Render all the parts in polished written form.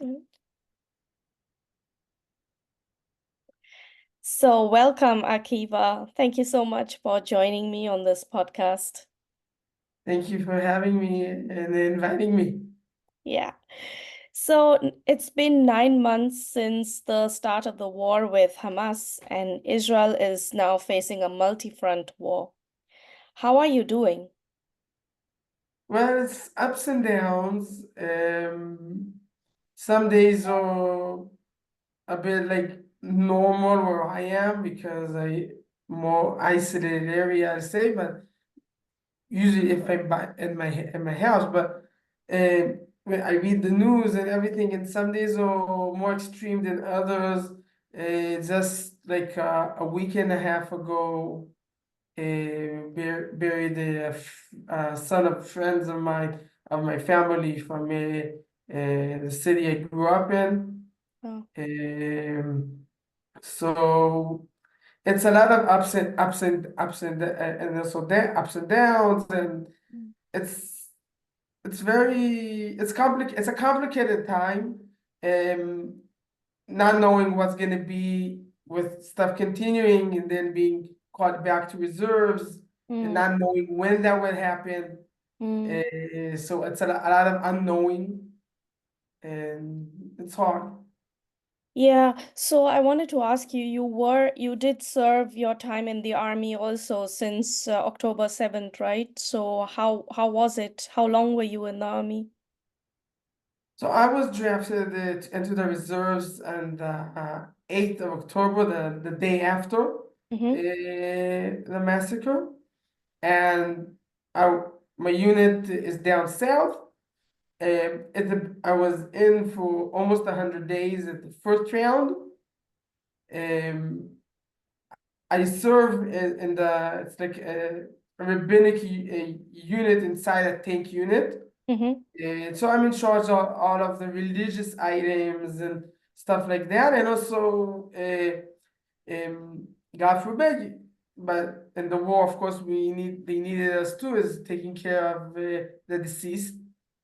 Mm. So, welcome, Akiva. Thank you so much for joining me on this podcast. Thank you for having me and inviting me. Yeah. So, it's been 9 months since the start of the war with Hamas, and Israel is now facing a multi-front war. How are you doing? Well, it's ups and downs. Some days are a bit like normal where I am because I more isolated area, I say, but usually if I'm in my house, but when I read the news and everything, and some days are more extreme than others. Just like a week and a half ago. Buried a son of friends of my family from the city I grew up in. Oh. So it's a lot of and also ups and downs, and Mm. it's it's a complicated time. Um, Not knowing what's going to be with stuff continuing and then being called back to reserves and Mm. not knowing when that will happen. Mm. So it's a lot of unknowing and it's hard. Yeah, so I wanted to ask you, you did serve your time in the army also since October 7th, right? So how was it? How long were you in the army? So I was drafted into the reserves on the 8th of October, the day after Mm-hmm. the massacre. And I, my unit is down south. I was in for almost 100 days at the first round. Um, I serve in the it's like a rabbinic unit inside a tank unit. Mm-hmm. So I'm in charge of all of the religious items and stuff like that, and also God forbid, but in the war, of course, they needed us too, is taking care of the deceased.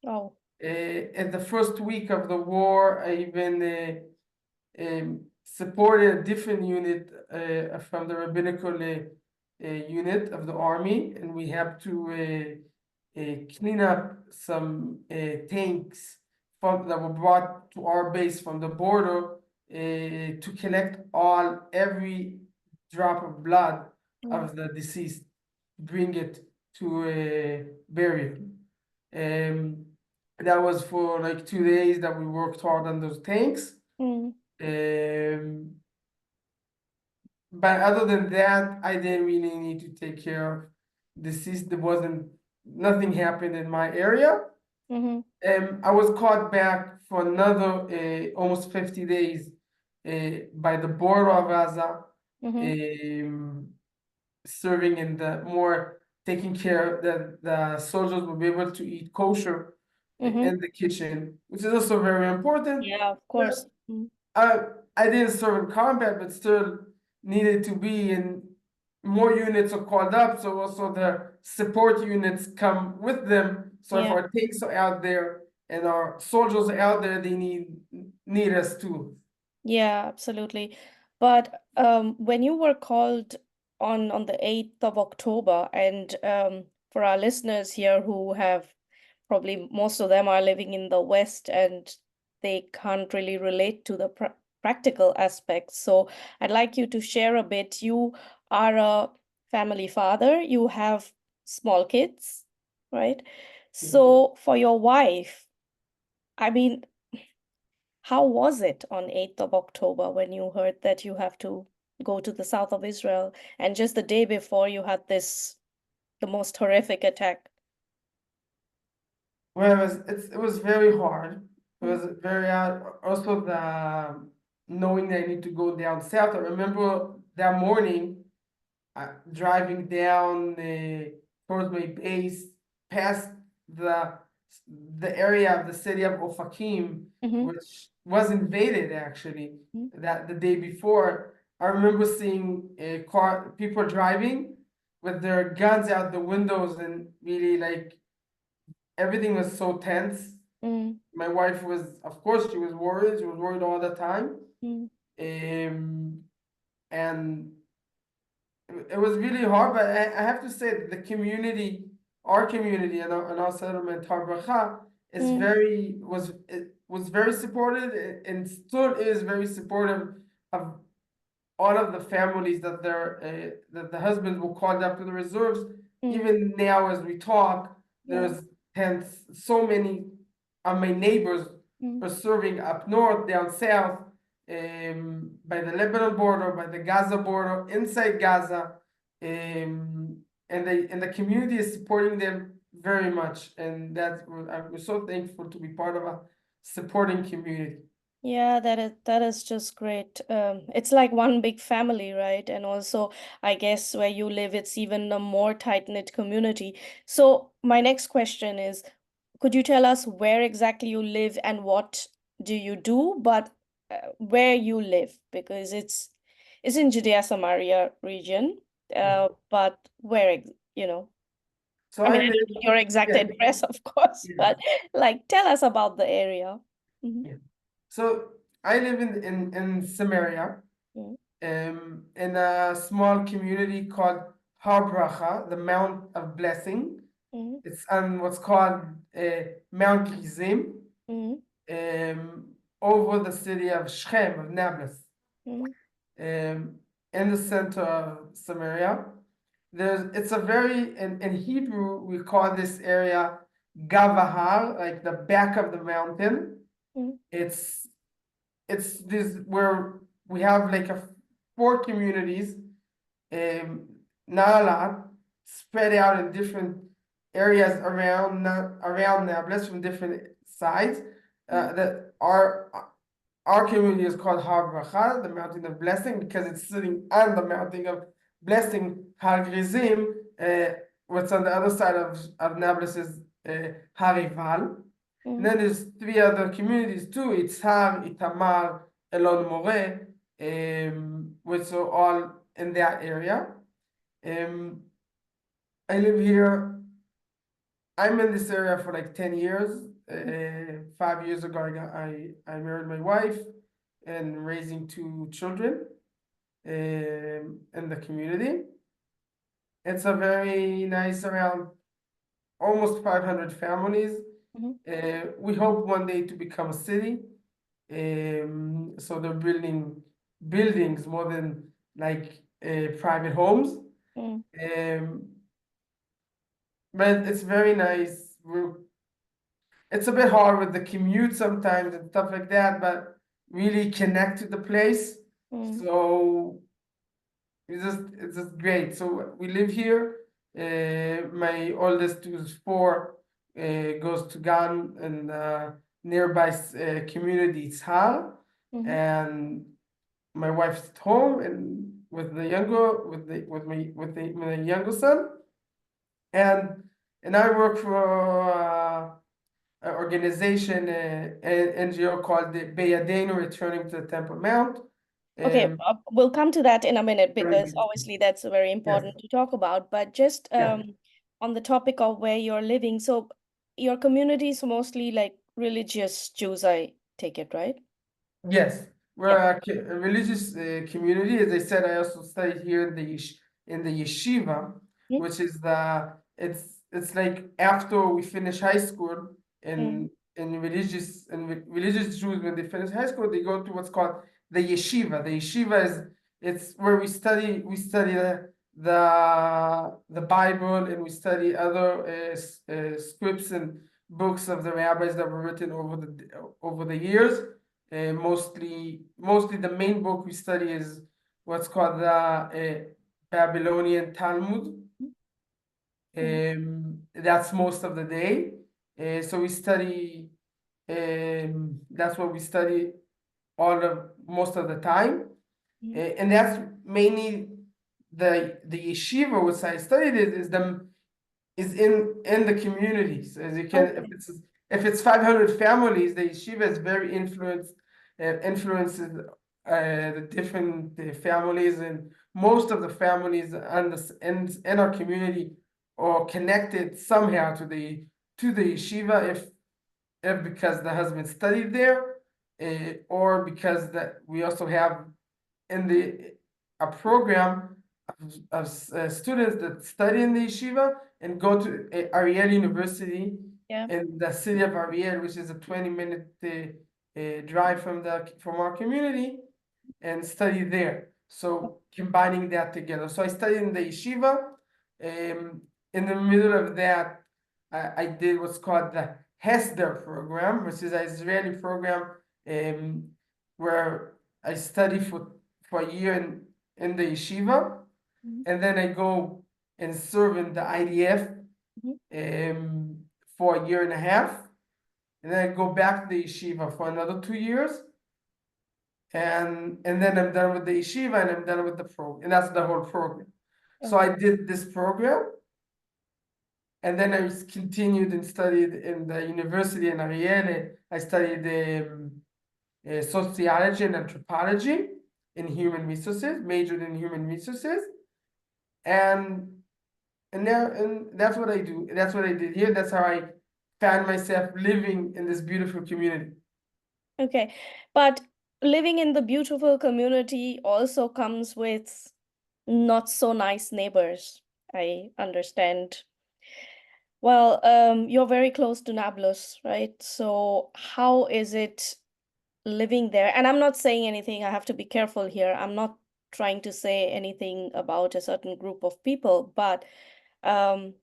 Oh. In the first week of the war, I even supported a different unit from the rabbinical unit of the army, and we have to clean up some tanks that were brought to our base from the border to collect every drop of blood Mm. of the deceased, bring it to a burial. Um, that was for like 2 days that we worked hard on those tanks. Mm. Um, but other than that, I didn't really need to take care of deceased. There wasn't nothing happened in my area. Mm-hmm. I was caught back for another almost 50 days by the border of Gaza, Mm-hmm. um, serving in the more taking care that the soldiers will be able to eat kosher Mm-hmm. in the kitchen, which is also very important. Yeah, of course. Mm. I I didn't serve in combat, but still needed to be in more units are called up, so also the support units come with them. So if Yeah. our tanks are out there and our soldiers are out there, they need us too. Yeah, absolutely. But when you were called on the 8th of October, and for our listeners here who have probably most of them are living in the West and they can't really relate to the practical aspects. So I'd like you to share a bit. You are a family father, you have small kids, right? So for your wife, I mean, how was it on 8th of October when you heard that you have to go to the south of Israel and just the day before you had the most horrific attack? Well, it was very hard. It Mm. was very hard. Also, the knowing that I need to go down south. I remember that morning driving down towards my base, past the the area of the city of Ofakim, Mm-hmm. which was invaded actually Mm. that the day before. I remember seeing people driving with their guns out the windows, and really like everything was so tense. Mm. my wife was, of course, she was worried. She was worried all the time. Mm, Um, and it was really hard, but I have to say that the community, our community and our settlement, Har Bracha, is mm, very was it was very supportive and still is very supportive of all of the families that that the husbands were called up to the reserves. mm, Even now, as we talk, yeah. there's hence so many of my neighbors Mm, are serving up north, down south, by the Lebanon border, by the Gaza border, inside Gaza, and the community is supporting them very much, and I'm so thankful to be part of a supporting community. yeah, that is just great. It's like one big family, right? And also, I guess where you live, it's even a more tight-knit community. So my next question is, could you tell us where exactly you live and what do you do, but where you live? Because it's in Judea Samaria region, but where, So I I mean, I live, don't know your exact yeah, address, of course, yeah, but like tell us about the area. Hmm. yeah. So I live in Samaria, Mm, in a small community called Har Bracha, the Mount of Blessing. mm, It's on what's called Mount Gerizim, mm, over the city of Shechem, of Nablus, mm, um, in the center of Samaria. It's a very, in Hebrew, we call this area Gavahar, like the back of the mountain. mm, It's it's this where we have like a four communities, um, not a lot, spread out in different areas around not around Nablus from different sides. mm, That our community is called Har Bracha, the mountain of blessing, because it's sitting on the mountain of blessing. Har Gerizim, what's on the other side of Nablus is Har Ival. And mm, then there's three other communities too. It's Har, Itamar, Elon More, which are all in that area. Um, I live here. I'm in this area for like 10 years. 5 years ago, I married my wife and raising two children in the community. It's a very nice, around almost 500 families. mm, We hope one day to become a city. So they're building buildings more than like private homes. mm, Um, but it's very nice. It's a bit hard with the commute sometimes and stuff like that, but really connect to the place. mm, So it's just great. So we live here. My oldest, who's 4, goes to Gan and nearby community Tzhar, mm, and my wife's at home and with the younger with my younger son, and I work for an organization, an NGO called the Beyadenu, Returning to the Temple Mount. Okay, we'll come to that in a minute Very because good. obviously that's very Yes. important to talk about. But just Yeah. on the topic of where you're living, so your community is mostly like religious Jews, I take it, right? Yes, we're Yeah. a religious community. As I said, I also studied here in in the yeshiva, Mm, which is it's like after we finish high school mm, in religious Jews, when they finish high school, they go to what's called the yeshiva. The yeshiva is it's where we study the Bible, and we study other scripts and books of the rabbis that were written over the years. Mostly the main book we study is what's called the Babylonian Talmud. mm, That's most of the day. So we study, that's what we study most of the time. mm, And that's mainly the yeshiva, which I studied, is in the communities. As you can, okay. if it's 500 families, the yeshiva is very influences the different families, and most of the families in our community are connected somehow to the yeshiva. if because the husband studied there, or because that we also have in the a program of students that study in the yeshiva and go to Ariel University Yeah. in the city of Ariel, which is a 20-minute drive from our community, and study there. So combining that together. So I studied in the yeshiva. In the middle of that, I did what's called the Hesder program, which is an Israeli program where I study for a year in the yeshiva, Mhm. and then I go and serve in the IDF for a year and a half, and then I go back to the yeshiva for another 2 years, and then I'm done with the yeshiva and I'm done with the program, and that's the whole program. So I Okay. did this program, and then I continued and studied in the university in Ariel. I studied sociology and anthropology in human resources, majored in human resources, and and that's what I do. That's what I did here. That's how I found myself living in this beautiful community. Okay. But living in the beautiful community also comes with not so nice neighbors. I understand. Well, you're very close to Nablus, right? So how is it living there? And I'm not saying anything, I have to be careful here. I'm not trying to say anything about a certain group of people, but um,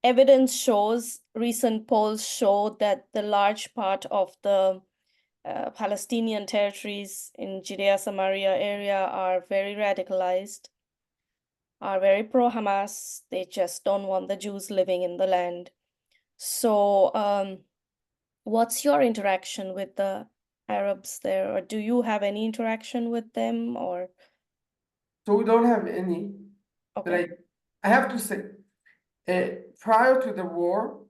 evidence shows, recent polls show that the large part of the Palestinian territories in Judea, Samaria area are very radicalized, are very pro-Hamas. They just don't want the Jews living in the land. So, what's your interaction with the Arabs there, or do you have any interaction with them, or So we don't have any, but okay? I have to say, prior to the war,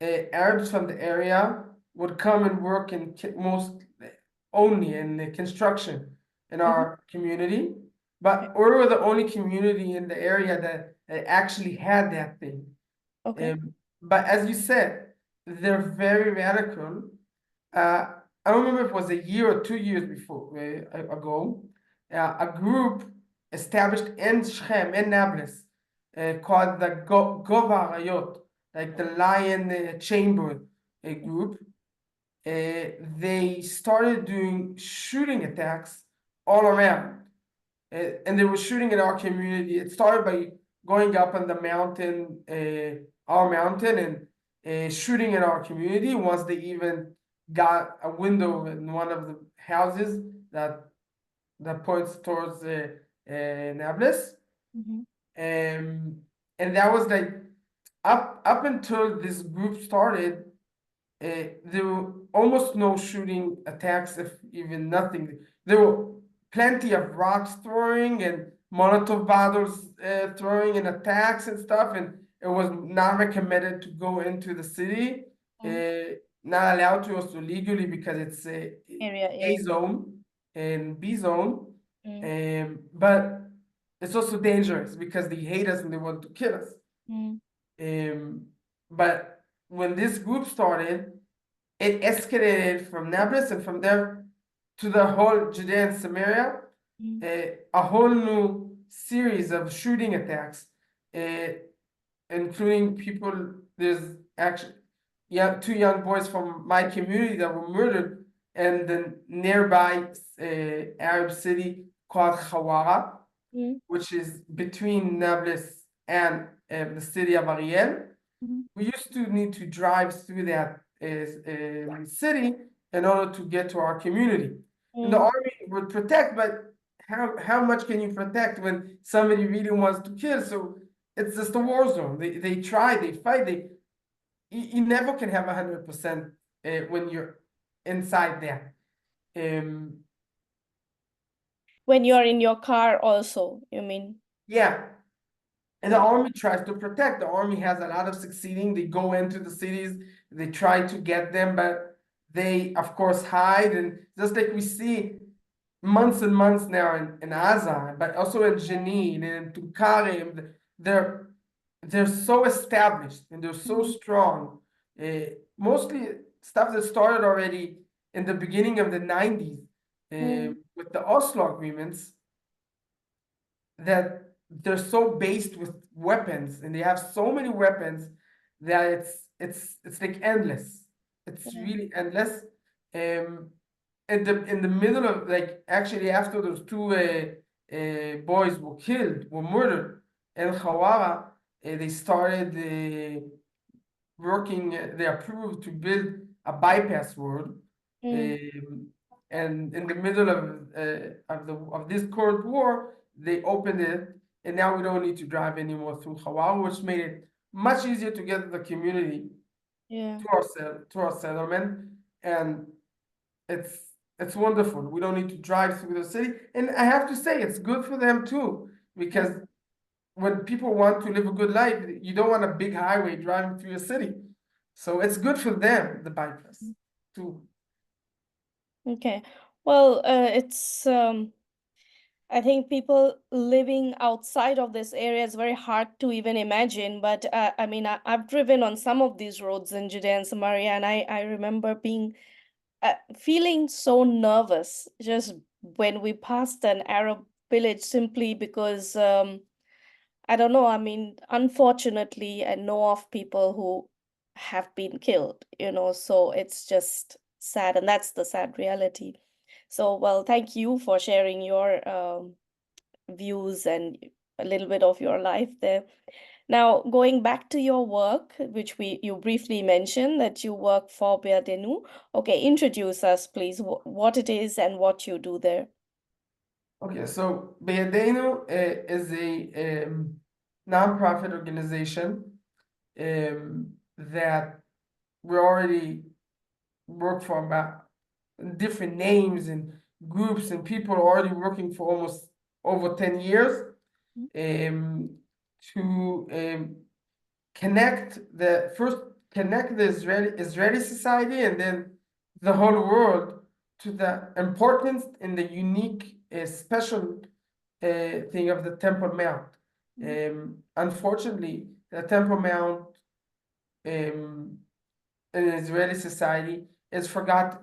Arabs from the area would come and work in most only in the construction in Mhm. our community, Okay. but we were the only community in the area that actually had that thing. Okay. But as you said, they're very radical. Uh, I don't remember if it was a year or 2 years ago, a group established in Shechem, in Nablus, called the Gova Arayot, like the Lion Chamber group. They started doing shooting attacks all around, and they were shooting in our community. It started by going up on the mountain, our mountain, and shooting in our community. Once they even got a window in one of the houses that points towards Nablus, Mhm. um, and that was like up until this group started. There were almost no shooting attacks, if even nothing. There were plenty of rocks throwing and Molotov bottles throwing and attacks and stuff, and it was not recommended to go into the city. Mm. Not allowed to also legally because it's Area A A. zone and B zone. Mm. But it's also dangerous because they hate us and they want to kill us. Mm. Um, but when this group started, it escalated from Nablus and from there to the whole Judea and Samaria, Mm. a whole new series of shooting attacks, uh, including people. There's actually two young boys from my community that were murdered in the nearby Arab city called Khawara, Mm. which is between Nablus and the city of Ariel. Mhm. We used to need to drive through that city in order to get to our community. And the Mm. army would protect, but how much can you protect when somebody really wants to kill? So it's just a war zone. They try, they fight, you never can have 100% when you're inside there. Um, When you're in your car also, you mean? yeah, and the Yeah. army tries to protect. The army has a lot of succeeding. They go into the cities, they try to get them, but they, of course, hide. And just like we see months and months now in Gaza, but also in Jenin and in Tulkarem, they're so established and they're so Mhm. strong. mostly stuff that started already in the beginning of the 90s Mm, with the Oslo agreements, that they're so based with weapons and they have so many weapons that it's like endless. It's yeah. really endless. Um, in the middle of, like, actually after those two boys were murdered in Hawara, they started working. They approved to build a bypass road, Mm, and in the middle of this Cold War, they opened it, and now we don't need to drive anymore through Hawara, which made it much easier to get the community yeah. to our settlement, and it's it's wonderful. We don't need to drive through the city, and I have to say it's good for them too, Yeah. because when people want to live a good life, you don't want a big highway driving through a city. So it's good for them, the bypass, too. Okay. Well, I think people living outside of this area is very hard to even imagine. But I mean, I've driven on some of these roads in Judea and Samaria, and I remember being feeling so nervous just when we passed an Arab village simply because I don't know. I mean, unfortunately, I know of people who have been killed, so it's just sad, and that's the sad reality. So, well, thank you for sharing your views and a little bit of your life there. Now, going back to your work, which you briefly mentioned that you work for Beyadenu. Okay, introduce us, please, what it is and what you do there. Okay, so Beyadenu is a nonprofit organization that we already work for about different names and groups and people are already working for almost over 10 years um, to connect the Israeli society and then the whole world to the importance and the unique special thing of the Temple Mount. Unfortunately, the Temple Mount in Israeli society is forgotten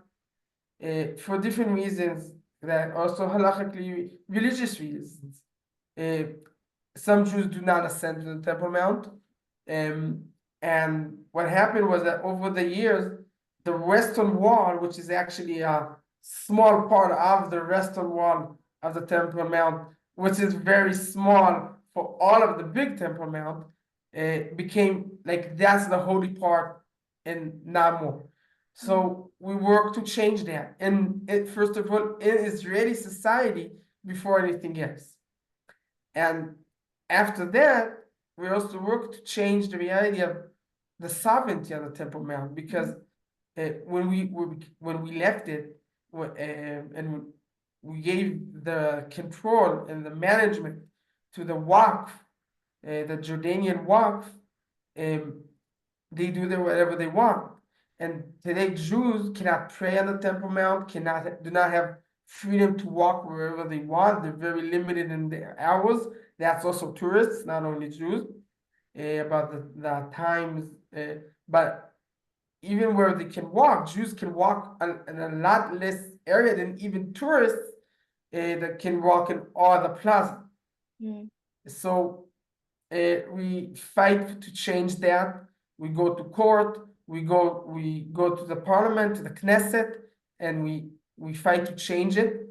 for different reasons, that also halachically religious reasons. Uh, some Jews do not ascend to the Temple Mount. Um, and what happened was that over the years, the Western Wall, which is actually a small part of the Western Wall of the Temple Mount, which is very small for all of the big Temple Mount, became like that's the holy part and not more. So we work to change that. And first of all, in Israeli society before anything else. And after that, we also work to change the reality of the sovereignty of the Temple Mount, because when we left it, and we gave the control and the management to the Waqf, the Jordanian Waqf, um, they do there whatever they want. And today, Jews cannot pray on the Temple Mount, do not have freedom to walk wherever they want. They're very limited in their hours. That's also tourists, not only Jews, about the times. But even where they can walk, Jews can walk in a lot less area than even tourists that can walk in all the plaza. Mm, So we fight to change that. We go to court. We go to the parliament, to the Knesset, and we fight to change it.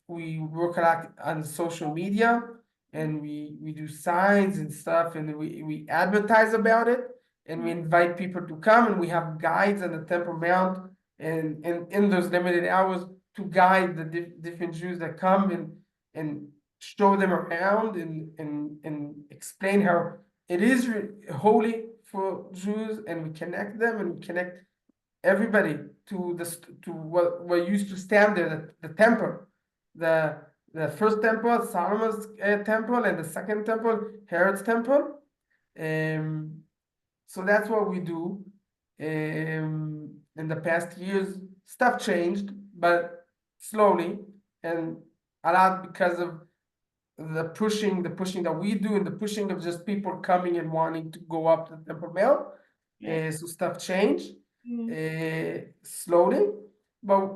We work a lot on social media, and we do signs and stuff, and we advertise about it, and we invite people to come, and we have guides on the Temple Mount, and in those limited hours to guide the different Jews that come and show them around and explain how it is holy for Jews, and we connect them and we connect everybody to to what used to stand there, the temple, the the first temple, Solomon's temple, and the second temple, Herod's temple. Um, so that's what we do. In the past years, stuff changed, but slowly, and a lot because of the pushing that we do, and the pushing of just people coming and wanting to go up to the Temple Mount. Right. so stuff changed Mm, slowly, but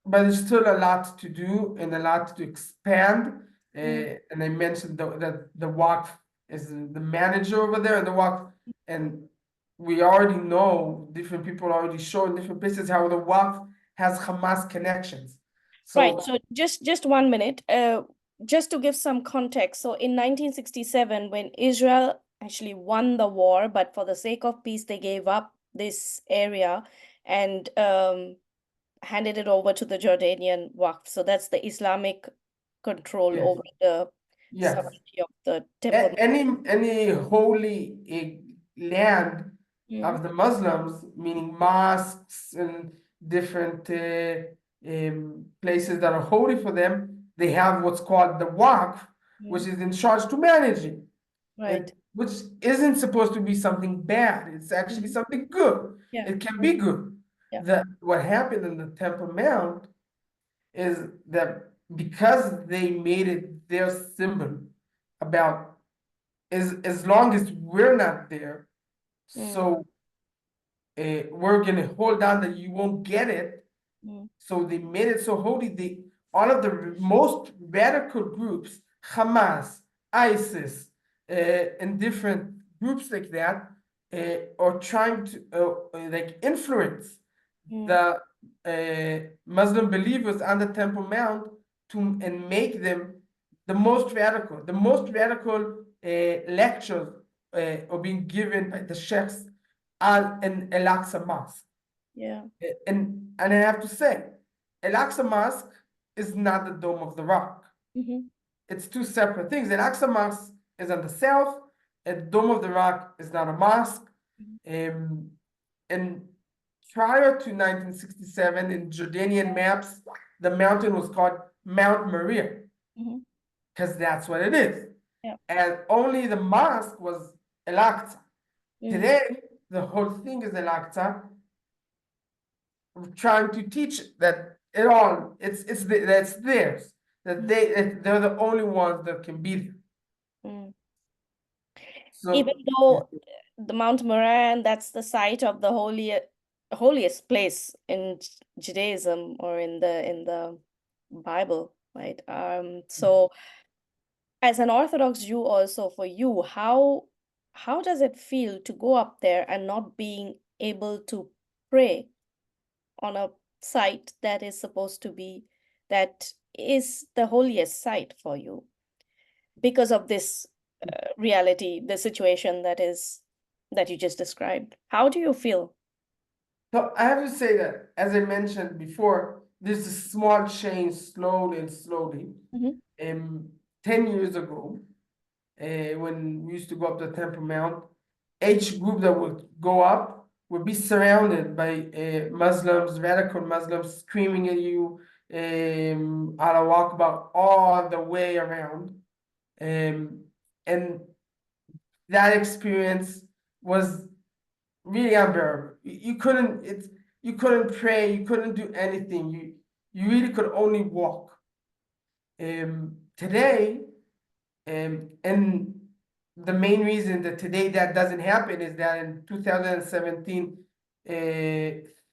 there's still a lot to do and a lot to expand. mm. And I mentioned that the Waqf is the manager over there, and the Waqf, and we already know different people already show in different places how the Waqf has Hamas connections. Right. So So just 1 minute. Just to give some context. So in 1967, when Israel actually won the war, but for the sake of peace, they gave up this area and handed it over to the Jordanian Waqf. So that's the Islamic control yes, over the yes. sovereignty of the Temple. Any holy land Mm, of the Muslims, meaning mosques and different places that are holy for them, they have what's called the Waqf, which mm. is in charge to manage it, and Right. which isn't supposed to be something bad. It's actually Mhm. something good. Yeah. It can be good. Yeah. That what happened in the Temple Mount is that because they made it their symbol about as long as we're not there, Mm, so we're gonna hold on that you won't get it. mm, So they made it so holy. They all of the most radical groups, Hamas, ISIS, and different groups like that, are trying to like influence mm, the Muslim believers on the Temple Mount to and make them the most radical. The most radical lectures are being given by the sheikhs on in Al Aqsa Mosque. yeah. And I have to say, Al Aqsa Mosque is not the Dome of the Rock. Mhm. It's two separate things. Al Aqsa Mosque is on the south, and Dome of the Rock is not a mosque. Mhm. Um, and prior to 1967, in Jordanian maps, the mountain was called Mount Maria, Mhm. because that's what it is. Yeah. And only the mosque was Al Aqsa. Mm, Today, the whole thing is Al Aqsa, trying to teach that it all that's theirs, that mm, they're the only ones that can be there. mm. Even So yeah. though the Mount Moran, that's the site of the holiest place in Judaism or in the Bible, right? So as an Orthodox Jew also for you, how does it feel to go up there and not being able to pray on a site that is supposed to be that is the holiest site for you because of this reality, the situation that you just described? How do you feel? So I have to say that, as I mentioned before, there's a small change slowly and slowly. Mhm. 10 years ago, when we used to go up the Temple Mount, each group that would go up would be surrounded by Muslims, radical Muslims, screaming at you, Allah Akbar, all the way around. And that experience was really unbearable. You couldn't pray, you couldn't do anything. You really could only walk. Today, and the main reason that today that doesn't happen is that in 2017,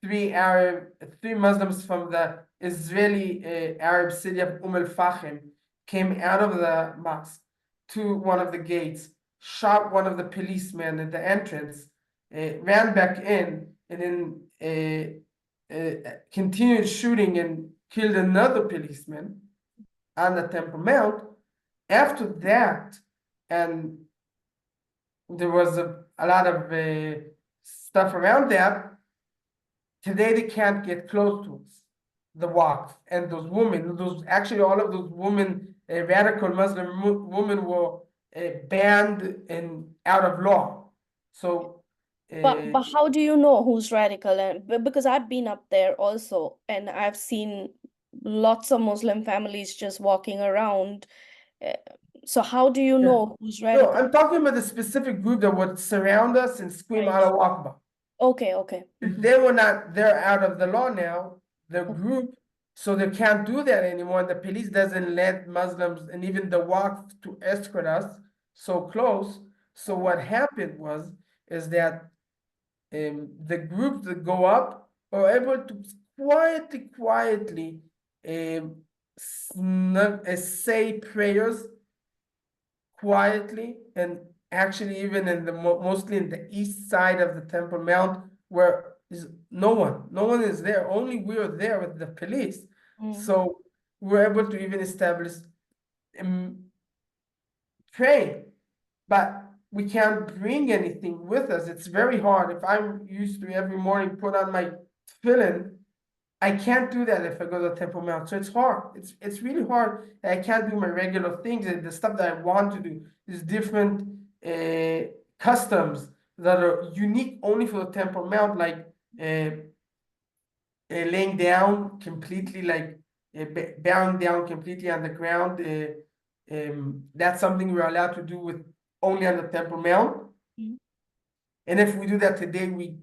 three Muslims from the Israeli Arab city of al Fahim came out of the mosque to one of the gates, shot one of the policemen at the entrance, ran back in, and then continued shooting and killed another policeman on the Temple Mount. After that, and there was a lot of stuff around that. Today they can't get close to us, the Waqf and those women. Those actually all of those women, radical Muslim women, were banned and out of law. So, uh, But how do you know who's radical? And because I've been up there also, and I've seen lots of Muslim families just walking around. Uh, So how do you yeah. know who's No, radical? I'm talking about the specific group that would surround us and scream Right. Allah Akbar. Okay, okay. They were not, they're out of the law now, the Okay. group, so they can't do that anymore. The police doesn't let Muslims and even the Waqf to escort us so close. So what happened was is that the groups that go up are able to quietly say prayers quietly, and actually even in the mostly in the east side of the Temple Mount, where is no one is there, only we are there with the police. So we're able to even establish praying, but we can't bring anything with us. It's very hard. If I'm used to every morning put on my tefillin, I can't do that if I go to the Temple Mount. So it's hard. It's really hard. I can't do my regular things. And the stuff that I want to do is different customs that are unique only for the Temple Mount, like laying down completely, like bowing down completely on the ground. That's something we're allowed to do with only on the Temple Mount. And if we do that today,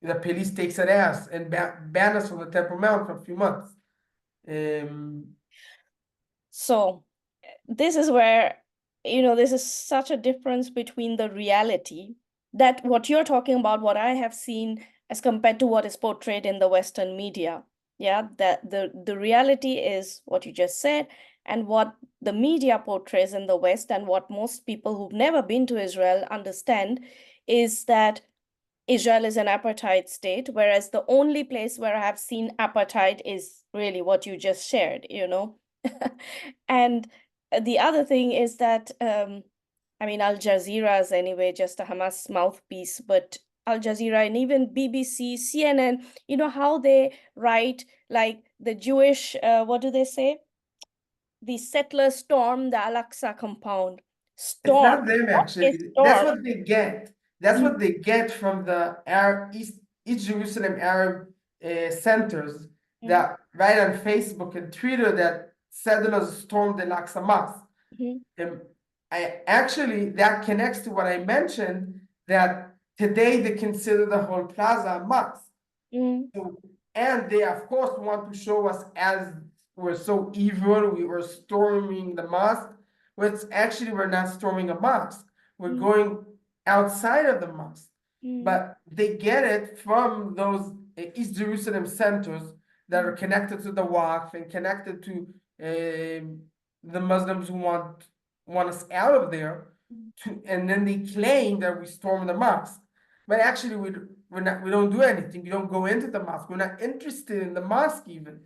the police takes an ass and ban us from the Temple Mount for a few months. So this is where, this is such a difference between the reality that what you're talking about, what I have seen as compared to what is portrayed in the Western media. Yeah, that the reality is what you just said, and what the media portrays in the West, and what most people who've never been to Israel understand is that Israel is an apartheid state, whereas the only place where I have seen apartheid is really what you just shared. And the other thing is that, I mean, Al Jazeera is anyway just a Hamas mouthpiece, but Al Jazeera and even BBC, CNN, how they write like the Jewish, what do they say? The settlers stormed the Al-Aqsa compound. It's Storm. not them What is actually. That's storm? what they get. That's what they get from the Arab East Jerusalem Arab centers Mm-hmm. that write on Facebook and Twitter that settlers stormed the Al-Aqsa Mosque. And I actually that connects to what I mentioned, that today they consider the whole plaza a mosque. So, and they of course want to show us as we're so evil, we were storming the mosque. Which actually we're not storming a mosque. We're going outside of the mosque. But they get it from those East Jerusalem centers that are connected to the Waqf and connected to the Muslims who want us out of there. And then they claim that we stormed the mosque. But actually, we don't do anything. We don't go into the mosque. We're not interested in the mosque even.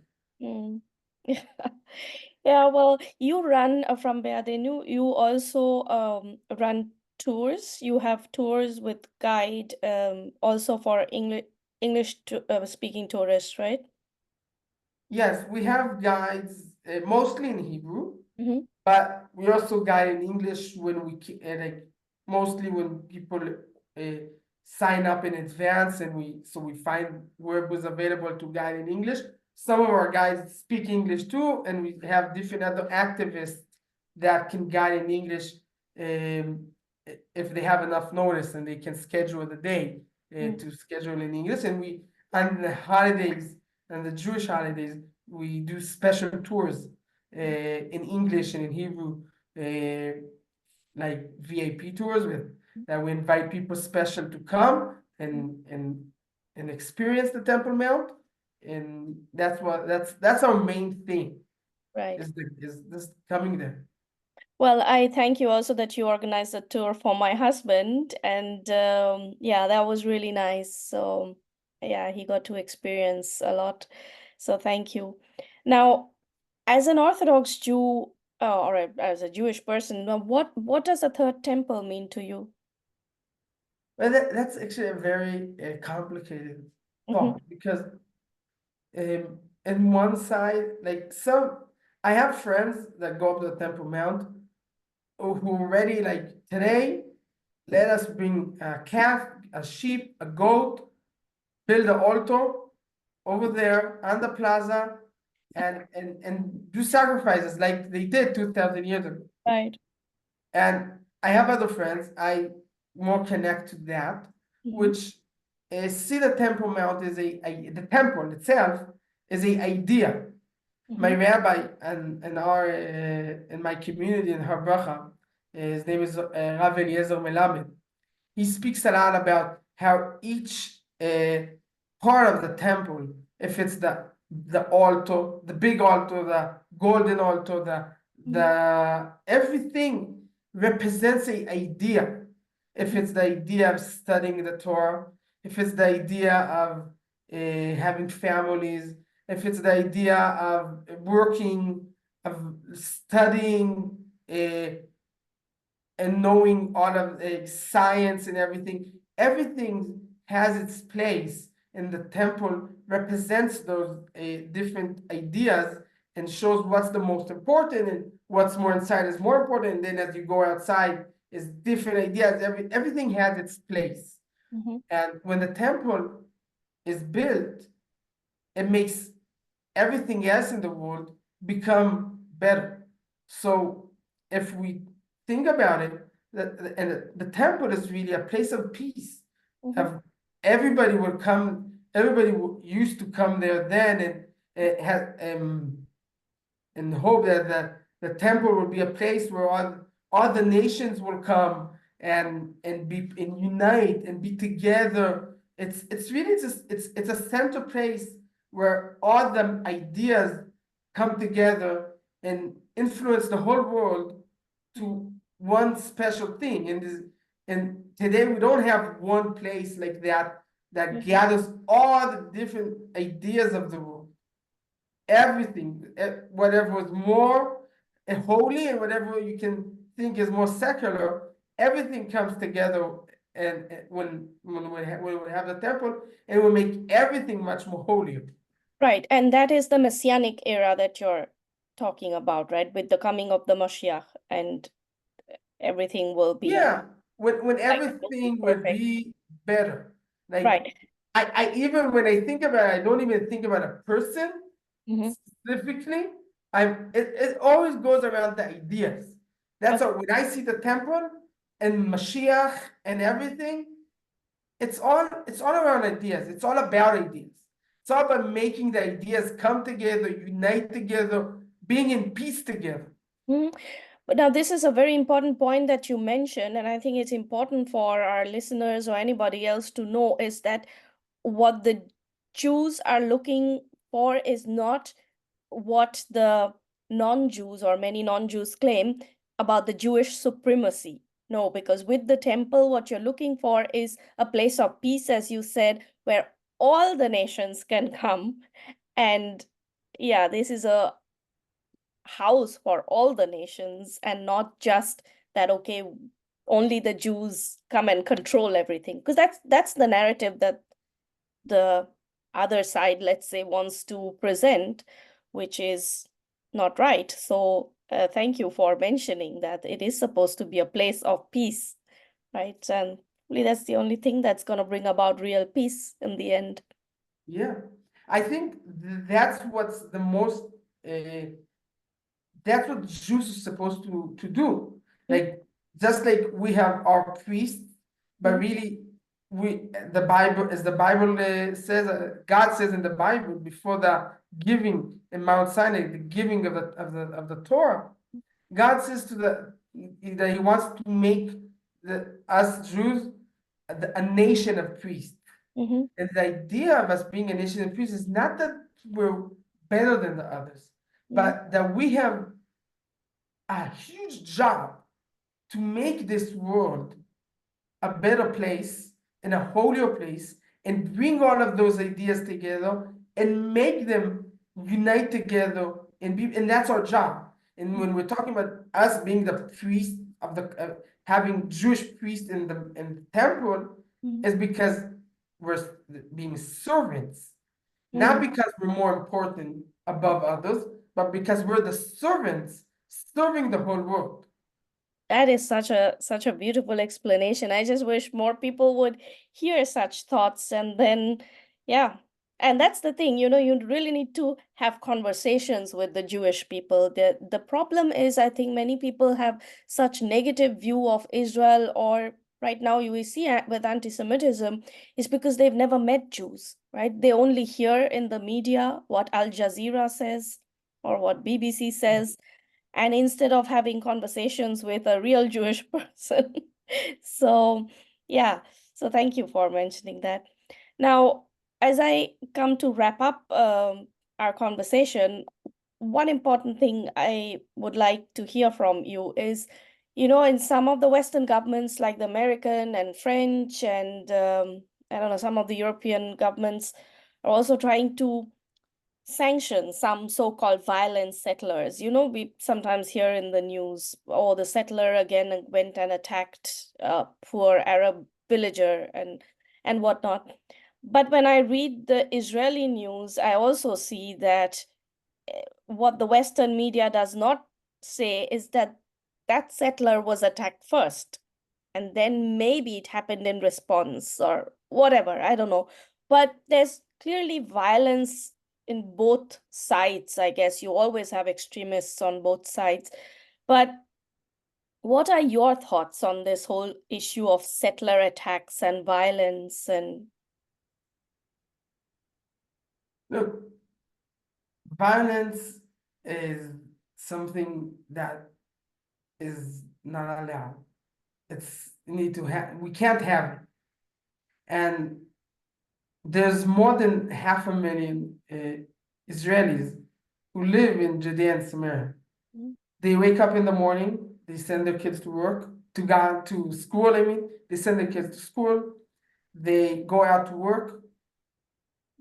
Yeah, well, you run from Beyadenu, you also run tours. You have tours with guide, also for English speaking tourists, right? Yes, we have guides mostly in Hebrew, Mm-hmm. but we also guide in English when like mostly when people sign up in advance, and we find where was available to guide in English. Some of our guides speak English too, and we have different other activists that can guide in English if they have enough notice and they can schedule the day to schedule in English. And we on the holidays and the Jewish holidays, we do special tours in English and in Hebrew, like VIP tours that we invite people special to come and experience the Temple Mount, and that's our main thing Right. is this coming there. Well, I thank you also that you organized a tour for my husband, and yeah, that was really nice. So yeah, he got to experience a lot. So thank you. Now, as an Orthodox Jew, or as a Jewish person, what does a third temple mean to you? Well, that's actually a very complicated Mm-hmm. thought, because in one side, like I have friends that go up to the Temple Mount who already like today, let us bring a calf, a sheep, a goat, build an altar over there on the plaza, and do sacrifices like they did 2,000 years ago. Right. And I have other friends I more connect to that, Mm-hmm. which see the Temple Mount is the temple itself is a idea. My Mm-hmm. rabbi and our in my community in Har Bracha, his name is Rav Eliezer Melamed. He speaks a lot about how each part of the temple, if it's the altar, the big altar, the golden altar, the everything represents a idea. If it's the idea of studying the Torah, if it's the idea of having families, if it's the idea of working, of studying and knowing all of science and everything has its place, and the temple represents those different ideas and shows what's the most important, and what's more inside is more important. And then as you go outside, is different ideas. Everything has its place. And when the temple is built, it makes everything else in the world become better. So if we think about it, and the temple is really a place of peace. Of everybody would come, everybody used to come there then, and it had and hope that the temple will be a place where all the nations will come and be and unite and be together. It's really just it's a center place where all the ideas come together and influence the whole world to one special thing. And today we don't have one place like that that gathers all the different ideas of the world. Everything, whatever is more holy and whatever you can think is more secular, everything comes together. And when we have the temple, it will make everything much more holier. Right, and that is the Messianic era that you're talking about, right? With the coming of the Mashiach, and everything will be Yeah, when like will be everything will perfect. be better. Like Right. I even when I think about it, I don't even think about a person Mm-hmm. specifically. It always goes around the ideas. That's Okay. how when I see the temple and Mashiach and everything, it's all around ideas. It's all about ideas. It's all about making the ideas come together, unite together, being in peace together. Mm-hmm. But now this is a very important point that you mentioned, and I think it's important for our listeners or anybody else to know is that what the Jews are looking for is not what the non-Jews or many non-Jews claim about the Jewish supremacy. No, because with the temple, what you're looking for is a place of peace, as you said, where all the nations can come. And yeah, this is a house for all the nations and not just that, okay, only the Jews come and control everything. Because that's the narrative that the other side, let's say, wants to present, which is not right. So thank you for mentioning that it is supposed to be a place of peace, right? And really that's the only thing that's going to bring about real peace in the end. Yeah, I think that's what's the most. That's what Jews are supposed to do. Like just like we have our priests, but really we the Bible, as the Bible says, God says in the Bible before the giving in Mount Sinai, the giving of the Torah, God says to that He wants to make us Jews a nation of priests. Mm-hmm. And the idea of us being a nation of priests is not that we're better than the others, but that we have a huge job to make this world a better place and a holier place, and bring all of those ideas together and make them unite together and that's our job. And when we're talking about us being the priest of the having Jewish priests in the temple, is because we're being servants, not because we're more important above others, but because we're the servants serving the whole world. That is such a beautiful explanation. I just wish more people would hear such thoughts, and then yeah. And that's the thing, you really need to have conversations with the Jewish people. The problem is, I think many people have such negative view of Israel, or right now you will see with anti-Semitism, is because they've never met Jews, right? They only hear in the media what Al Jazeera says or what BBC says, and instead of having conversations with a real Jewish person. So, yeah. So thank you for mentioning that. Now, as I come to wrap up our conversation, one important thing I would like to hear from you is, in some of the Western governments, like the American and French, and I don't know, some of the European governments are also trying to sanction some so-called violent settlers. We sometimes hear in the news, oh, the settler again went and attacked a poor Arab villager and whatnot. But when I read the Israeli news, I also see that what the Western media does not say is that that settler was attacked first, and then maybe it happened in response or whatever, I don't know. But there's clearly violence in both sides. I guess you always have extremists on both sides. But what are your thoughts on this whole issue of settler attacks and violence? And Look, violence is something that is not allowed. It's need to have. We can't have it. And there's more than 500,000 Israelis who live in Judea and Samaria. mm, They wake up in the morning, they send their kids to work, to go to school. I mean, they send their kids to school, they go out to work,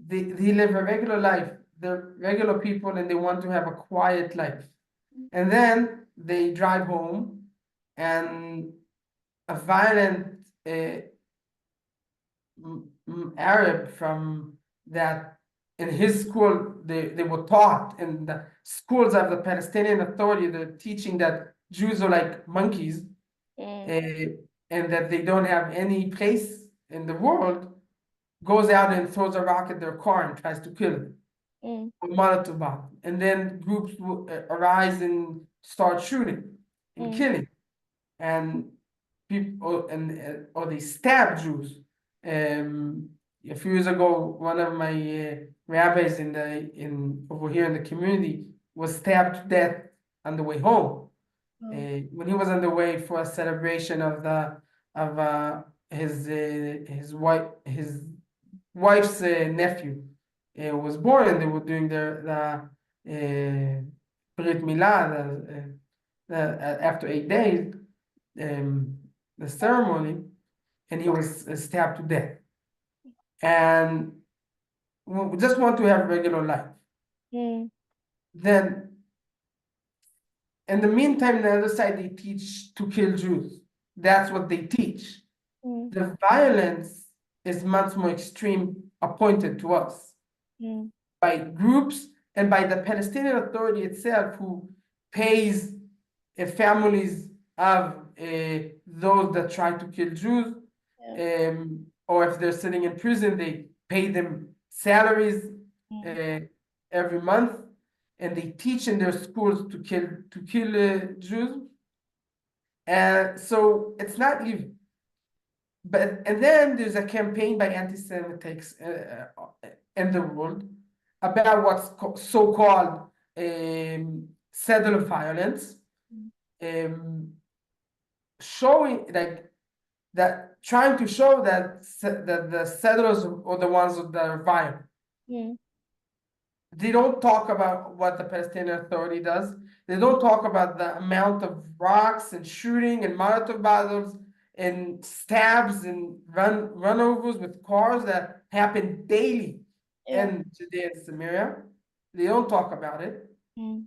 they live a regular life. They're regular people and they want to have a quiet life. And then they drive home and a violent Arab from that in his school, they were taught in the schools of the Palestinian Authority, they're teaching that Jews are like monkeys mm, and that they don't have any place in the world, goes out and throws a rock at their car and tries to kill them. mm, Molotov bomb. And then groups will arise and start shooting and mm, killing. And people or they stab Jews. A few years ago, one of my rabbis in over here in the community was stabbed to death on the way home. oh, When he was on the way for a celebration of the of his wife's nephew was born, and they were doing the Brit Milah after 8 days, the ceremony, and he was stabbed to death. And we just want to have regular life. mm, Then, in the meantime, the other side they teach to kill Jews. That's what they teach. mm, The violence is much more extreme appointed to us mm, by groups and by the Palestinian Authority itself, who pays families of those that try to kill Jews, yeah, or if they're sitting in prison, they pay them salaries mm, uh, every month, and they teach in their schools to kill Jews. So it's not even. But and then there's a campaign by anti-Semitics in the world about what's so-called settler violence, um, showing like that, trying to show that the settlers are the ones that are violent. mm, They don't talk about what the Palestinian Authority does. They don't talk about the amount of rocks and shooting and Molotov battles and stabs and runovers with cars that happen daily yeah, in Judea and Samaria. They don't talk about it. mm,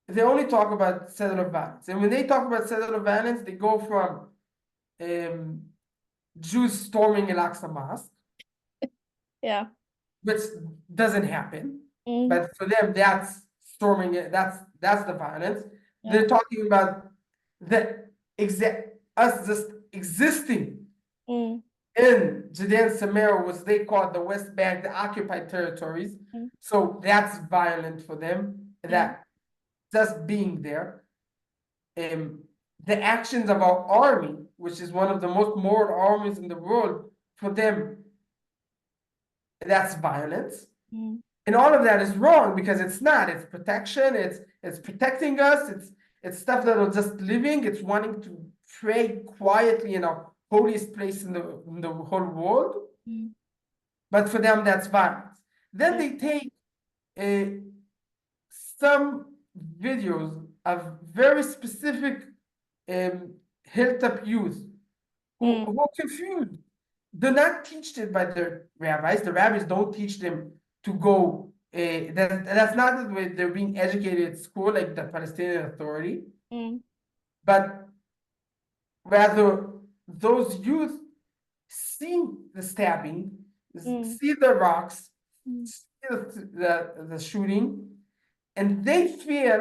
They only talk about settler violence. And when they talk about settler violence, they go from um, Jews storming Al-Aqsa Mosque, yeah, which doesn't happen. mm, But for them, that's storming it. That's the violence. yeah, They're talking about the exact us just existing mm, in Judea and Samaria, was they call the West Bank, the occupied territories. mm, So that's violent for them. mm, That just being there. The actions of our army, which is one of the most moral armies in the world, for them, that's violence. mm, And all of that is wrong because it's not. It's protection. It's protecting us. It's stuff that are just living. It's wanting to pray quietly in our holiest place in the whole world, Mm. but for them that's violence. Then Yeah. they take some videos of very specific hilltop youth who are confused. They're not taught it by their rabbis. The rabbis don't teach them to go. That's not the way they're being educated at school, like the Palestinian Authority. Mm. But rather, those youth see the stabbing, Mm. see the rocks, Mm. see the shooting, and they feel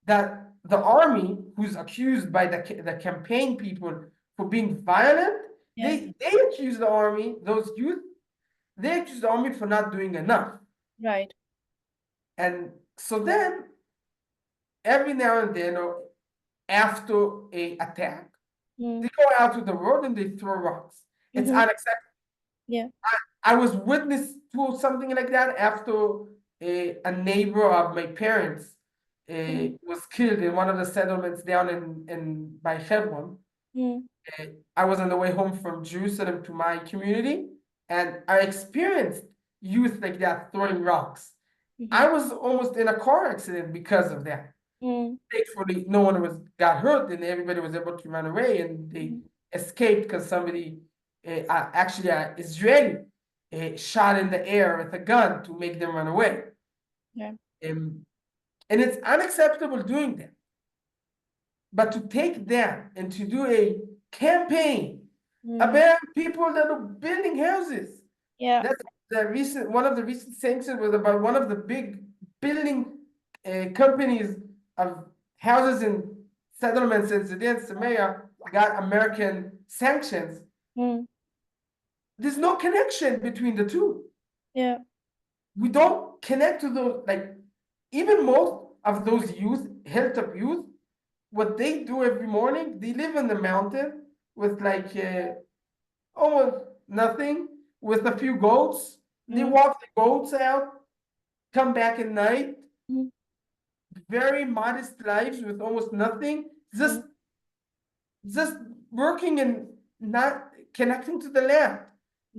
that the army, who's accused by the campaign people for being violent, Yeah. they accuse the army, those youth, they accuse the army for not doing enough. Right. And so then every now and then, or after a attack, Mm. they go out to the road and they throw rocks. It's Mm-hmm. unacceptable. Yeah. I was witness to something like that after a neighbor of my parents was killed in one of the settlements down in by Hebron. Mm. I was on the way home from Jerusalem to my community, and I experienced youth like that throwing rocks. I Mm-hmm. was almost in a car accident because of that. Mm. Thankfully, no one got hurt, and everybody was able to run away, and they escaped because somebody, actually, an Israeli, shot in the air with a gun to make them run away. Yeah. And it's unacceptable doing that. But to take that and to do a campaign Mm. about people that are building houses. Yeah. That's one of the recent sanctions was about one of the big building companies of houses in settlements in Sudan, Samaria, got American sanctions. Mm. There's no connection between the two. Yeah. We don't connect to those, like, even most of those youth, hilltop youth, what they do every morning, they live in the mountain with like almost nothing, with a few goats. They Mm. walk the goats out, come back at night, Mm. very modest lives with almost nothing, just Mm. just working and not connecting to the land.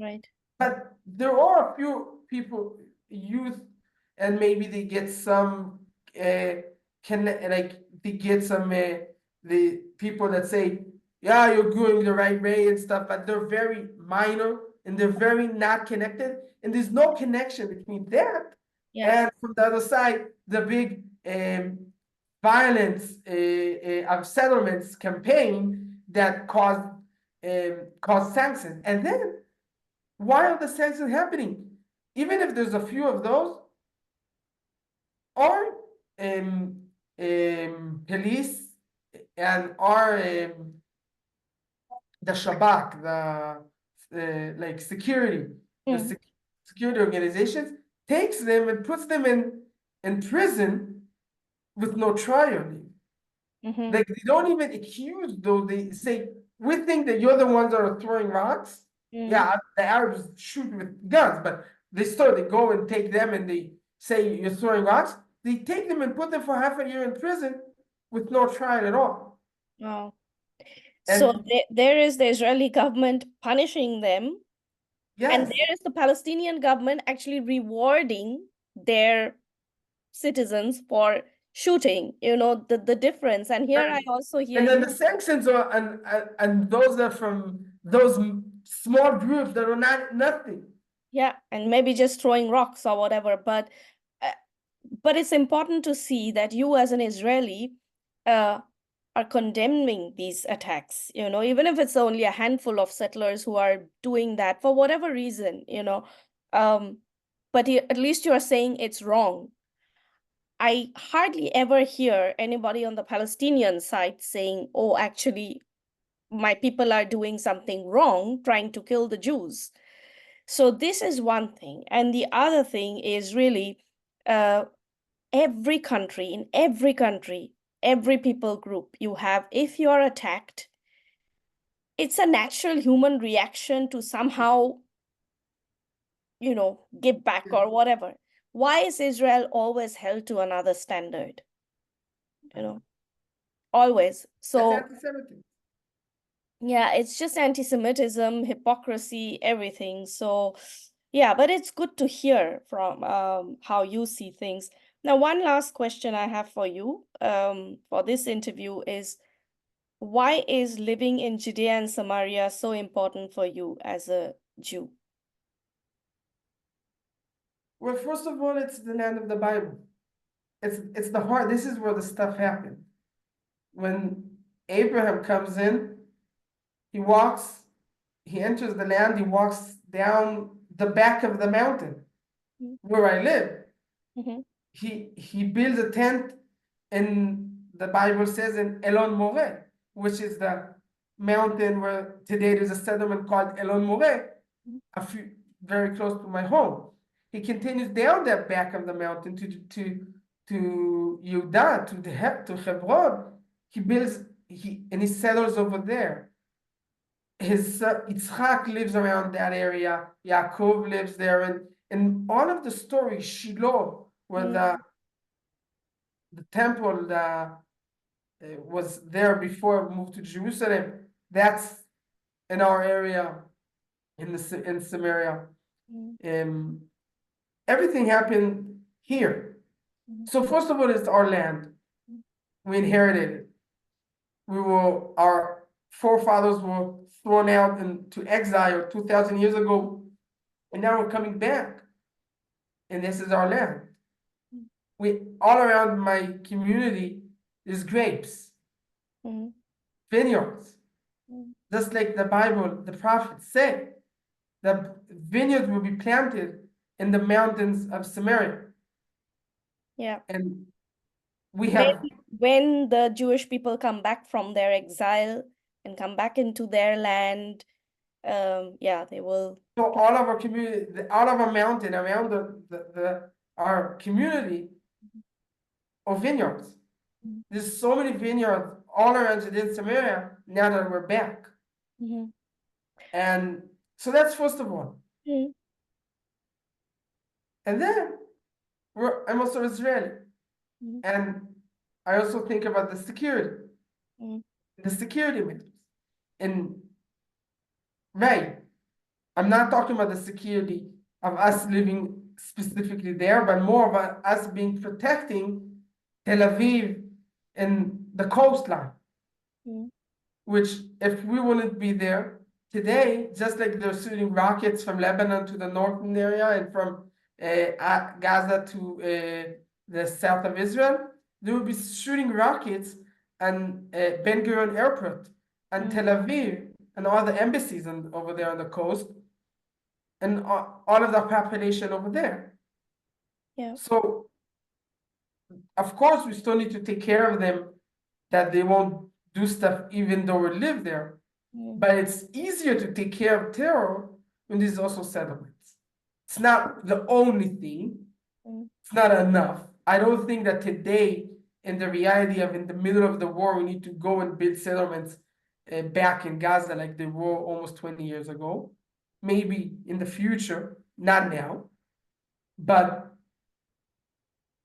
Right. But there are a few people, youth, and maybe they get some can like they get some the people that say, yeah, you're going the right way and stuff, but they're very minor and they're very not connected, and there's no connection between that Yeah. and from the other side, the big violence of settlements campaign that caused sanctions, and then why are the sanctions happening? Even if there's a few of those, our police and our the Shabak, like security, the Mm. security organizations takes them and puts them in prison with no trial. Mm-hmm. Like they don't even accuse those. They say we think that you're the ones that are throwing rocks. Mm. Yeah, the Arabs shoot with guns, but they go and take them and they say you're throwing rocks. They take them and put them for half a year in prison with no trial at all. Oh. So And there is the Israeli government punishing them, and yes, there is the Palestinian government actually rewarding their citizens for shooting, the difference. And here I and, also hear and then you. the sanctions are and those are from those small groups that are not nothing. Yeah, and maybe just throwing rocks or whatever. Uh, but it's important to see that you as an Israeli uh, are condemning these attacks, even if it's only a handful of settlers who are doing that for whatever reason. Um, but at least you are saying it's wrong. I hardly ever hear anybody on the Palestinian side saying, oh, actually, my people are doing something wrong, trying to kill the Jews. So this is one thing. And the other thing is really uh, in every country, every people group you have, if you're attacked, it's a natural human reaction to somehow, give back or whatever. Why is Israel always held to another standard? You know, always. That's So anti-Semitism. Yeah, it's just anti-Semitism, hypocrisy, everything. So, yeah, but it's good to hear from how you see things. Now, one last question I have for you for this interview is why is living in Judea and Samaria so important for you as a Jew? Well, first of all, it's the land of the Bible. It's the heart. This is where the stuff happened. When Abraham comes in, he walks, he enters the land, he walks down the back of the mountain where I live. Mm-hmm. He builds a tent, and the Bible says in Elon Moreh, which is the mountain where today there's a settlement called Elon Moreh, a few very close to my home. He continues down that back of the mountain to Yehuda, to Hebron. He builds and he settles over there. His Yitzchak lives around that area. Yaakov lives there, and all of the stories, Shiloh, where the temple was there before it moved to Jerusalem. That's in our area in Samaria. Everything happened here. So first of all, it's our land. We inherited it. Our forefathers were thrown out into exile 2,000 years ago, and now we're coming back. And this is our land. We all around my community is grapes, vineyards. Just like the Bible, the prophets say, the vineyards will be planted in the mountains of Samaria. Yeah. And we When have when the Jewish people come back from their exile and come back into their land, yeah, they will. so all of our community, all of our mountain around our community of vineyards. There's so many vineyards all around Judea Samaria now that we're back. And so that's first of all. And then I'm also Israeli. And I also think about the security matters. And right, I'm not talking about the security of us living specifically there, but more about us being protecting Tel Aviv and the coastline. Which, if we wouldn't be there today, just like they're shooting rockets from Lebanon to the northern area and from Gaza to the south of Israel, they would be shooting rockets and Ben Gurion Airport and Tel Aviv and all the embassies over there on the coast and all of the population over there. Yeah. So, of course, we still need to take care of them, that they won't do stuff even though we live there. But it's easier to take care of terror when there's also settlements. It's not the only thing. It's not enough. I don't think that today, in the reality of in the middle of the war, we need to go and build settlements back in Gaza like they were almost 20 years ago. Maybe in the future, not now. But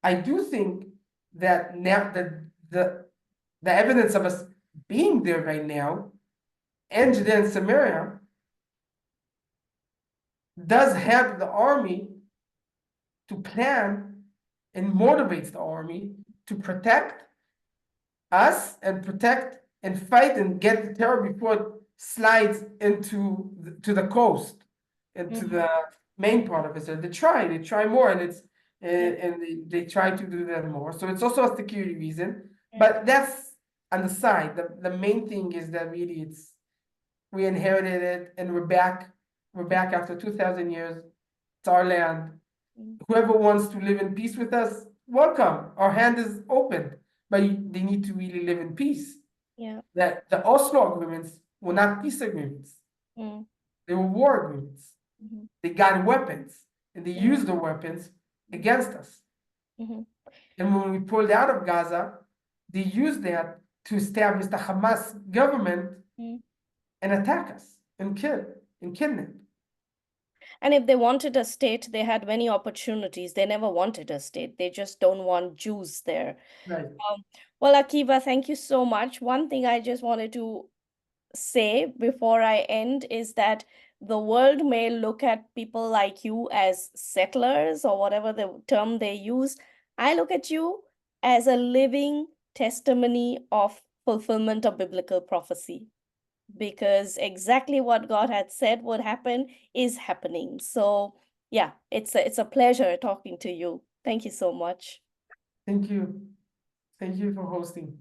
I do think that now that the evidence of us being there right now, and Judea and Samaria, does help the army to plan and motivates the army to protect us and protect and fight and get the terror before it slides into to the coast and to the main part of Israel. They try more, and it's and they try to do that more. So it's also a security reason, but that's on the side. The main thing is that really we inherited it and we're back after 2,000 years. It's our land. Whoever wants to live in peace with us, welcome. Our hand is open, but they need to really live in peace. Yeah. That the Oslo agreements were not peace agreements. They were war agreements. They got weapons and they used the weapons against us. And when we pulled out of Gaza, they used that to establish the Hamas government and attack us and kill and kidnap. And if they wanted a state, they had many opportunities. They never wanted a state. They just don't want Jews there. Right. Well, Akiva, thank you so much. One thing I just wanted to say before I end is that the world may look at people like you as settlers or whatever the term they use. I look at you as a living testimony of fulfillment of biblical prophecy, because exactly what God had said would happen is happening. So yeah, it's a pleasure talking to you. Thank you so much. Thank you. Thank you for hosting.